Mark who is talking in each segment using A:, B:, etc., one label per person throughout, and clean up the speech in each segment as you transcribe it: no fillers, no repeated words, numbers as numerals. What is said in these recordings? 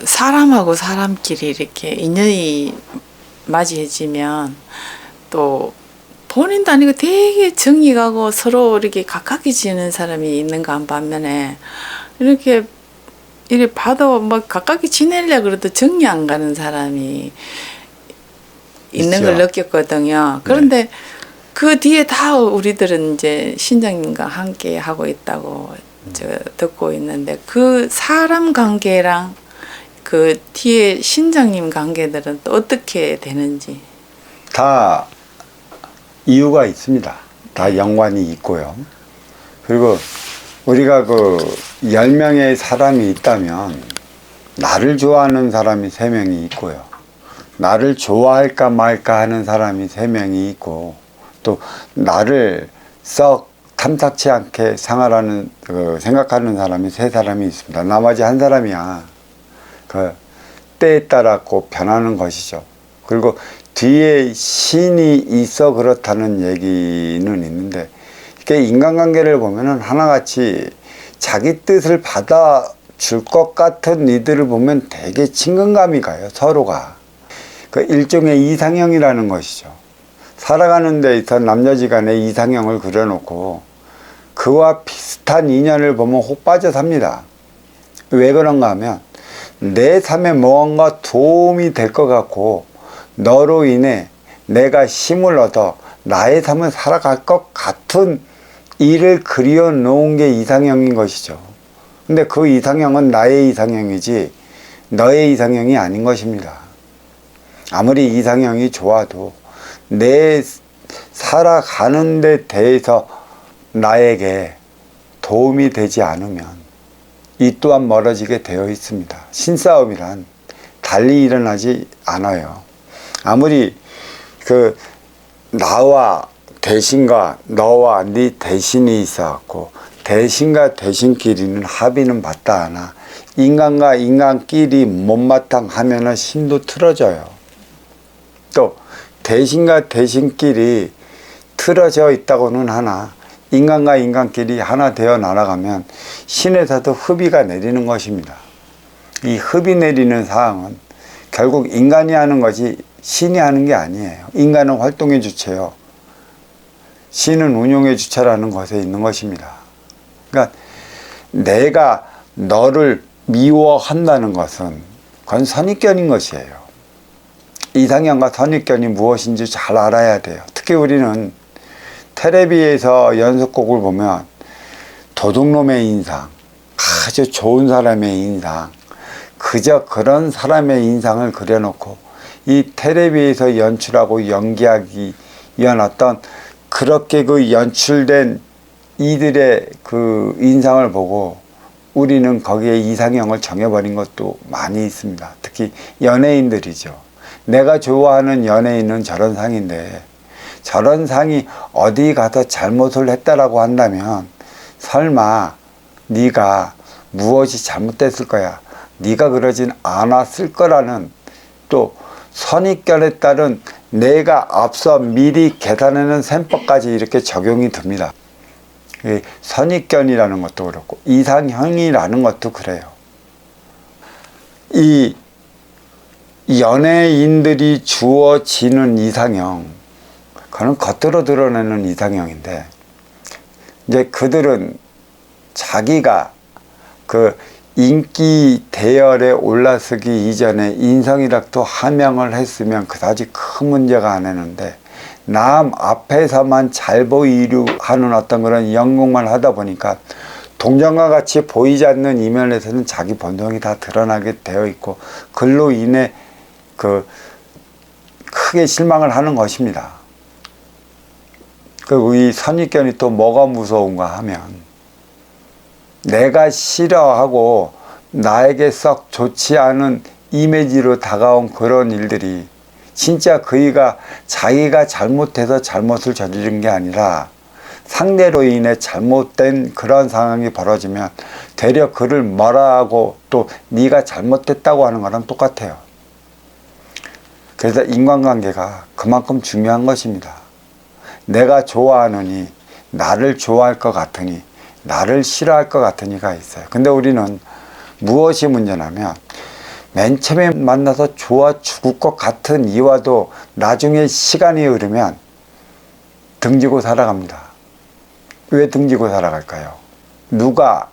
A: 사람하고 사람끼리 이렇게 인연이 맞이해지면 또 본인도 아니고 되게 정이 가고 서로 이렇게 가까워지는 사람이 있는가 한 반면에 이렇게 봐도 뭐 가깝게 지내려고 그래도 정이 안 가는 사람이 있는
B: 있죠.
A: 걸 느꼈거든요. 그런데 그 뒤에 다 우리들은 이제 신장님과 함께 하고 있다고 듣고 있는데 그 사람 관계랑 그 뒤에 신장님 관계들은 또 어떻게 되는지.
B: 다 이유가 있습니다. 다 연관이 있고요. 그리고 우리가 그 10명의 사람이 있다면 나를 좋아하는 사람이 3명이 있고요. 나를 좋아할까 말까 하는 사람이 3명이 있고 또 나를 썩 탐탁치 않게 생각하는 사람이 3사람이 있습니다. 나머지 1사람이야. 그 때에 따라 꼭 변하는 것이죠. 그리고 뒤에 신이 있어 그렇다는 얘기는 있는데 이렇게 인간관계를 보면은 하나같이 자기 뜻을 받아줄 것 같은 이들을 보면 되게 친근감이 가요. 서로가. 그 일종의 이상형이라는 것이죠. 살아가는 데 있어 남녀지간의 이상형을 그려놓고 그와 비슷한 인연을 보면 혹 빠져 삽니다. 왜 그런가 하면 내 삶에 무언가 도움이 될 것 같고 너로 인해 내가 힘을 얻어 나의 삶을 살아갈 것 같은 일을 그려 놓은 게 이상형인 것이죠. 근데 그 이상형은 나의 이상형이지 너의 이상형이 아닌 것입니다. 아무리 이상형이 좋아도 내 살아가는 데 대해서 나에게 도움이 되지 않으면 이 또한 멀어지게 되어 있습니다. 신싸움이란 달리 일어나지 않아요. 아무리 그 나와 대신과 너와 네 대신이 있어갖고 대신과 대신끼리는 합의는 맞다 하나 인간과 인간끼리 못마땅하면은 신도 틀어져요. 또 대신과 대신끼리 틀어져 있다고는 하나 인간과 인간끼리 하나 되어 날아가면 신에서도 흡의가 내리는 것입니다. 이 흡의 내리는 사항은 결국 인간이 하는 것이 신이 하는 게 아니에요. 인간은 활동의 주체요. 신은 운용의 주체라는 것에 있는 것입니다. 그러니까 내가 너를 미워한다는 것은 그건 선입견인 것이에요. 이상형과 선입견이 무엇인지 잘 알아야 돼요. 특히 우리는 텔레비에서 연속곡을 보면 도둑놈의 인상, 아주 좋은 사람의 인상, 그저 그런 사람의 인상을 그려놓고 이 텔레비에서 연출하고 연기하기 위한 어떤 그렇게 그 연출된 이들의 그 인상을 보고 우리는 거기에 이상형을 정해버린 것도 많이 있습니다. 특히 연예인들이죠. 내가 좋아하는 연예인은 저런 상인데 저런 상이 어디 가서 잘못을 했다라고 한다면 설마 네가 무엇이 잘못됐을 거야. 네가 그러진 않았을 거라는 또 선입견에 따른 내가 앞서 미리 계산하는 셈법까지 이렇게 적용이 됩니다. 선입견이라는 것도 그렇고 이상형이라는 것도 그래요. 이 연예인들이 주어지는 이상형, 그건 겉으로 드러내는 이상형인데 이제 그들은 자기가 그 인기 대열에 올라서기 이전에 인성이라도 함양을 했으면 그다지 큰 문제가 안 했는데 남 앞에서만 잘 보이려 하는 어떤 그런 연극만 하다 보니까 동정과 같이 보이지 않는 이면에서는 자기 본성이 다 드러나게 되어 있고 그로 인해 그 크게 실망을 하는 것입니다. 그 이 선입견이 또 뭐가 무서운가 하면 내가 싫어하고 나에게 썩 좋지 않은 이미지로 다가온 그런 일들이 진짜 그이가 자기가 잘못해서 잘못을 저지른 게 아니라 상대로 인해 잘못된 그런 상황이 벌어지면 되려 그를 뭐라 하고 또 네가 잘못했다고 하는 거랑 똑같아요. 그래서 인간관계가 그만큼 중요한 것입니다. 내가 좋아하느니 나를 좋아할 것 같으니 나를 싫어할 것 같으니가 있어요. 근데 우리는 무엇이 문제냐면 맨 처음에 만나서 좋아 죽을 것 같은 이와도 나중에 시간이 흐르면 등지고 살아갑니다. 왜 등지고 살아갈까요? 누가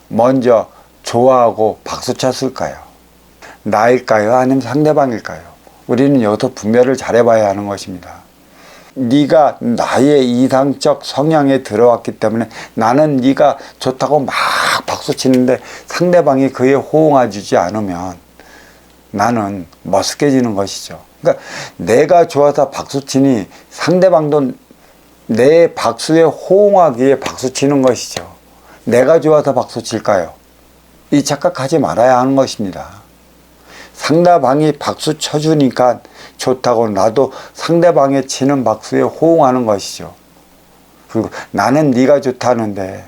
B: 먼저 좋아하고 박수 쳤을까요? 나일까요? 아니면 상대방일까요? 우리는 여기서 분별을 잘해봐야 하는 것입니다. 네가 나의 이상적 성향에 들어왔기 때문에 나는 네가 좋다고 막 박수 치는데 상대방이 그에 호응해주지 않으면 나는 머쓱해지는 것이죠. 그러니까 내가 좋아서 박수 치니 상대방도 내 박수에 호응하기에 박수 치는 것이죠. 내가 좋아서 박수 칠까요? 이 착각하지 말아야 하는 것입니다. 상대방이 박수 쳐주니까 좋다고 나도 상대방의 치는 박수에 호응하는 것이죠. 그리고 나는 네가 좋다는데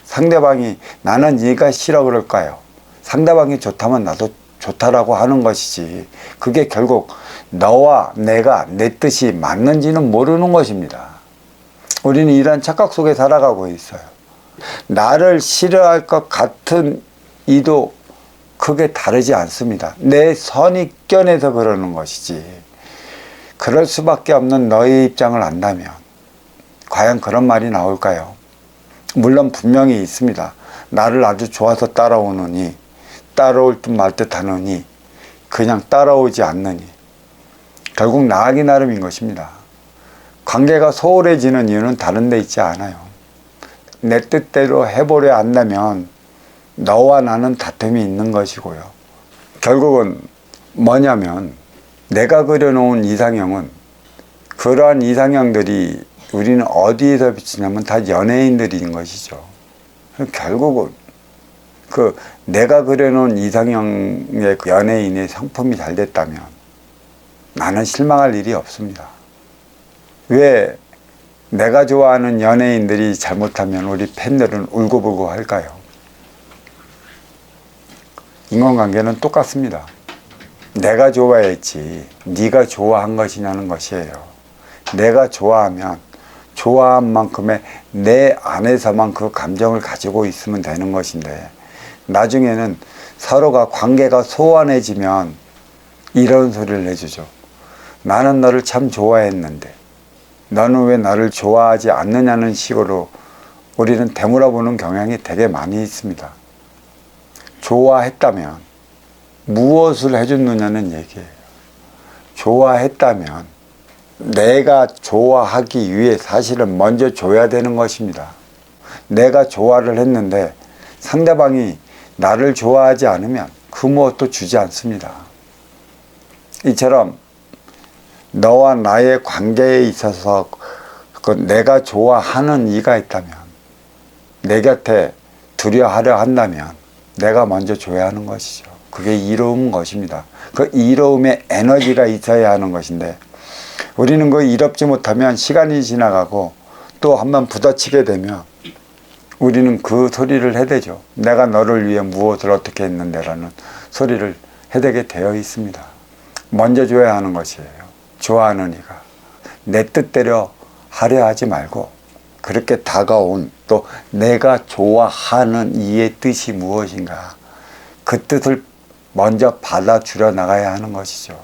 B: 상대방이 나는 네가 싫어 그럴까요? 상대방이 좋다면 나도 좋다라고 하는 것이지, 그게 결국 너와 내가 내 뜻이 맞는지는 모르는 것입니다. 우리는 이런 착각 속에 살아가고 있어요. 나를 싫어할 것 같은 이도 크게 다르지 않습니다. 내 선입견에서 그러는 것이지, 그럴 수밖에 없는 너의 입장을 안다면 과연 그런 말이 나올까요? 물론 분명히 있습니다. 나를 아주 좋아서 따라오느니, 따라올 듯 말 듯 하느니, 그냥 따라오지 않느니, 결국 나하기 나름인 것입니다. 관계가 소홀해지는 이유는 다른 데 있지 않아요. 내 뜻대로 해보려 한다면 너와 나는 다툼이 있는 것이고요. 결국은 뭐냐면 내가 그려놓은 이상형은, 그러한 이상형들이 우리는 어디에서 비치냐면 다 연예인들인 것이죠. 결국은 그 내가 그려놓은 이상형의 연예인의 성품이 잘 됐다면 나는 실망할 일이 없습니다. 왜 내가 좋아하는 연예인들이 잘못하면 우리 팬들은 울고불고 할까요? 인간관계는 똑같습니다. 내가 좋아했지 네가 좋아한 것이냐는 것이에요. 내가 좋아하면 좋아한 만큼의 내 안에서만 그 감정을 가지고 있으면 되는 것인데, 나중에는 서로가 관계가 소원해지면 이런 소리를 해주죠. 나는 너를 참 좋아했는데 너는 왜 나를 좋아하지 않느냐는 식으로 우리는 되물어보는 경향이 되게 많이 있습니다. 좋아했다면 무엇을 해줬느냐는 얘기예요. 좋아했다면 내가 좋아하기 위해 사실은 먼저 줘야 되는 것입니다. 내가 좋아를 했는데 상대방이 나를 좋아하지 않으면 그 무엇도 주지 않습니다. 이처럼 너와 나의 관계에 있어서 그 내가 좋아하는 이가 있다면, 내 곁에 두려하려 한다면 내가 먼저 줘야 하는 것이죠. 그게 이로운 것입니다. 그 이로움의 에너지가 있어야 하는 것인데, 우리는 그 이롭지 못하면 시간이 지나가고 또 한번 부딪히게 되면 우리는 그 소리를 해대죠. 내가 너를 위해 무엇을 어떻게 했는데라는 소리를 해대게 되어 있습니다. 먼저 줘야 하는 것이에요. 좋아하는 이가 내 뜻대로 하려 하지 말고 그렇게 다가온, 또 내가 좋아하는 이의 뜻이 무엇인가, 그 뜻을 먼저 받아주려 나가야 하는 것이죠.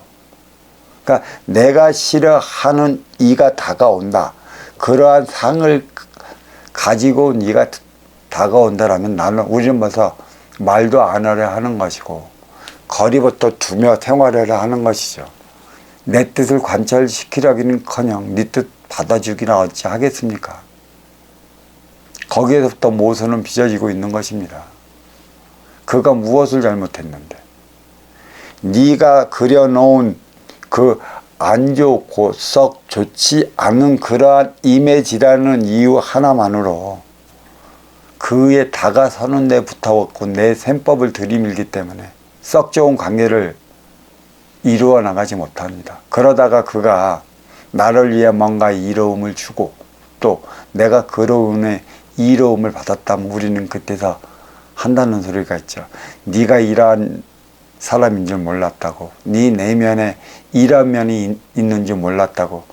B: 그러니까 내가 싫어하는 이가 다가온다, 그러한 상을 가지고 온 이가 다가온다라면 우리는 벌써 말도 안 하려 하는 것이고 거리부터 두며 생활하려 하는 것이죠. 내 뜻을 관철시키려기는커녕 네 뜻 받아주기나 어찌 하겠습니까? 거기에서부터 모순은 빚어지고 있는 것입니다. 그가 무엇을 잘못했는데, 네가 그려놓은 그 안 좋고 썩 좋지 않은 그러한 이미지라는 이유 하나만으로 그에 다가서는 데부터 내 셈법을 들이밀기 때문에 썩 좋은 관계를 이루어 나가지 못합니다. 그러다가 그가 나를 위해 뭔가 이로움을 주고 또 내가 그로움의 이로움을 받았다면 우리는 그때서 한다는 소리가 있죠. 네가 이러한 사람인 줄 몰랐다고, 네 내면에 이런 면이 있는 줄 몰랐다고,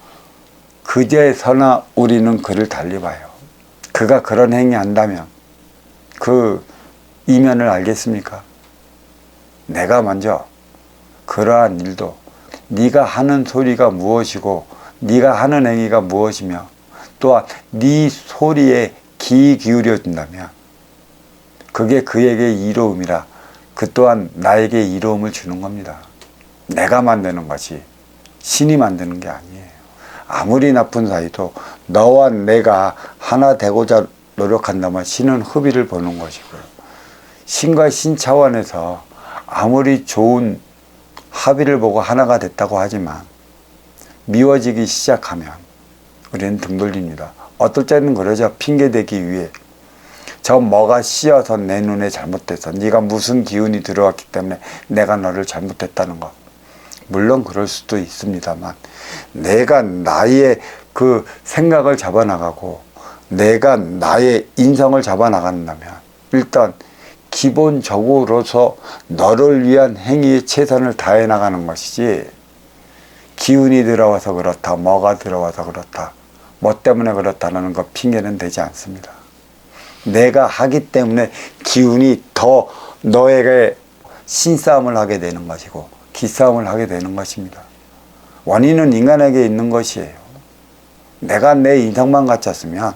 B: 그제서나 우리는 그를 달리 봐요. 그가 그런 행위 한다면 그 이면을 알겠습니까? 내가 먼저 그러한 일도 네가 하는 소리가 무엇이고 네가 하는 행위가 무엇이며 또한 네 소리에 귀 기울여 준다면 그게 그에게 이로움이라 그 또한 나에게 이로움을 주는 겁니다. 내가 만드는 것이 신이 만드는 게 아니에요. 아무리 나쁜 사이도 너와 내가 하나 되고자 노력한다면 신은 흡의를 보는 것이고요. 신과 신 차원에서 아무리 좋은 합의를 보고 하나가 됐다고 하지만 미워지기 시작하면 우리는 등 돌립니다. 어떨 때는 그러죠. 핑계대기 위해 저 뭐가 씌어서 내 눈에 잘못돼서 네가 무슨 기운이 들어왔기 때문에 내가 너를 잘못했다는 것. 물론 그럴 수도 있습니다만 내가 나의 그 생각을 잡아나가고 내가 나의 인성을 잡아나간다면 일단 기본적으로서 너를 위한 행위에 최선을 다해 나가는 것이지 기운이 들어와서 그렇다 뭐가 들어와서 그렇다 뭐 때문에 그렇다는 거 핑계는 되지 않습니다. 내가 하기 때문에 기운이 더 너에게 신싸움을 하게 되는 것이고 기싸움을 하게 되는 것입니다. 원인은 인간에게 있는 것이에요. 내가 내 인성만 갖췄으면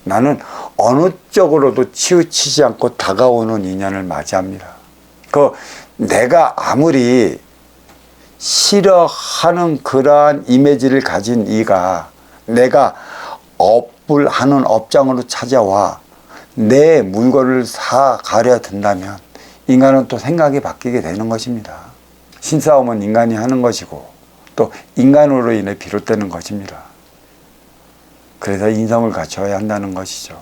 B: 나는 어느 쪽으로도 치우치지 않고 다가오는 인연을 맞이합니다. 내가 아무리 싫어하는 그러한 이미지를 가진 이가 내가 업을 하는 업장으로 찾아와 내 물건을 사 가려 든다면 인간은 또 생각이 바뀌게 되는 것입니다. 신싸움은 인간이 하는 것이고 또 인간으로 인해 비롯되는 것입니다. 그래서 인성을 갖춰야 한다는 것이죠.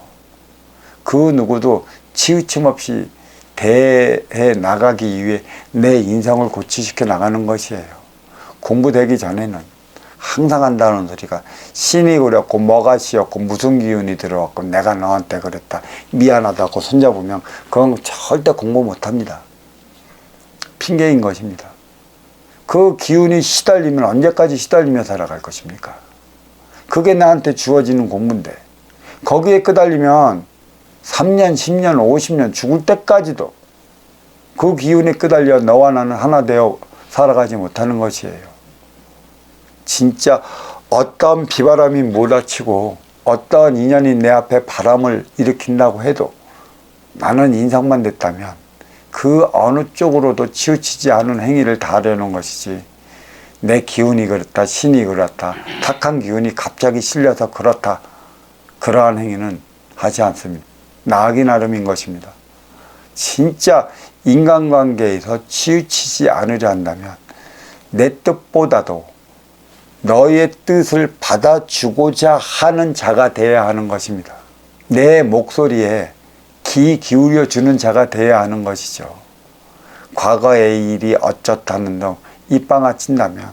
B: 그 누구도 치우침 없이 대해 나가기 위해 내 인성을 고치시켜 나가는 것이에요. 공부되기 전에는 항상 한다는 소리가 신이 그랬고 뭐가 씌었고 무슨 기운이 들어왔고 내가 너한테 그랬다 미안하다고 손잡으면 그건 절대 공부 못합니다. 핑계인 것입니다. 그 기운이 시달리면 언제까지 시달리며 살아갈 것입니까? 그게 나한테 주어지는 공부인데 거기에 끄달리면 3년, 10년, 50년 죽을 때까지도 그 기운에 끄달려 너와 나는 하나 되어 살아가지 못하는 것이에요. 진짜 어떠한 비바람이 몰아치고 어떠한 인연이 내 앞에 바람을 일으킨다고 해도 나는 인성만 됐다면 그 어느 쪽으로도 치우치지 않은 행위를 다 하려는 것이지 내 기운이 그렇다 신이 그렇다 탁한 기운이 갑자기 실려서 그렇다 그러한 행위는 하지 않습니다. 나하기 나름인 것입니다. 진짜 인간관계에서 치우치지 않으려 한다면 내 뜻보다도 너의 뜻을 받아주고자 하는 자가 되어야 하는 것입니다. 내 목소리에 귀 기울여 주는 자가 되어야 하는 것이죠. 과거의 일이 어쩌다는 등 입방아 친다면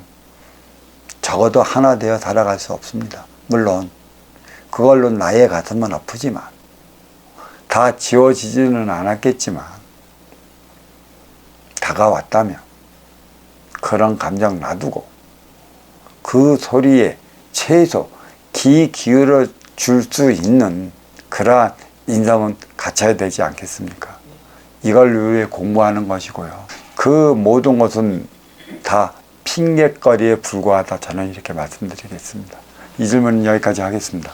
B: 적어도 하나 되어 살아갈 수 없습니다. 물론 그걸로 나의 가슴은 아프지만 다 지워지지는 않았겠지만 다가왔다면 그런 감정 놔두고 그 소리에 최소 귀 기울여 줄 수 있는 그러한 인성은 갖춰야 되지 않겠습니까? 이걸 위해 공부하는 것이고요. 그 모든 것은 다 핑계거리에 불과하다 저는 이렇게 말씀드리겠습니다. 이 질문은 여기까지 하겠습니다.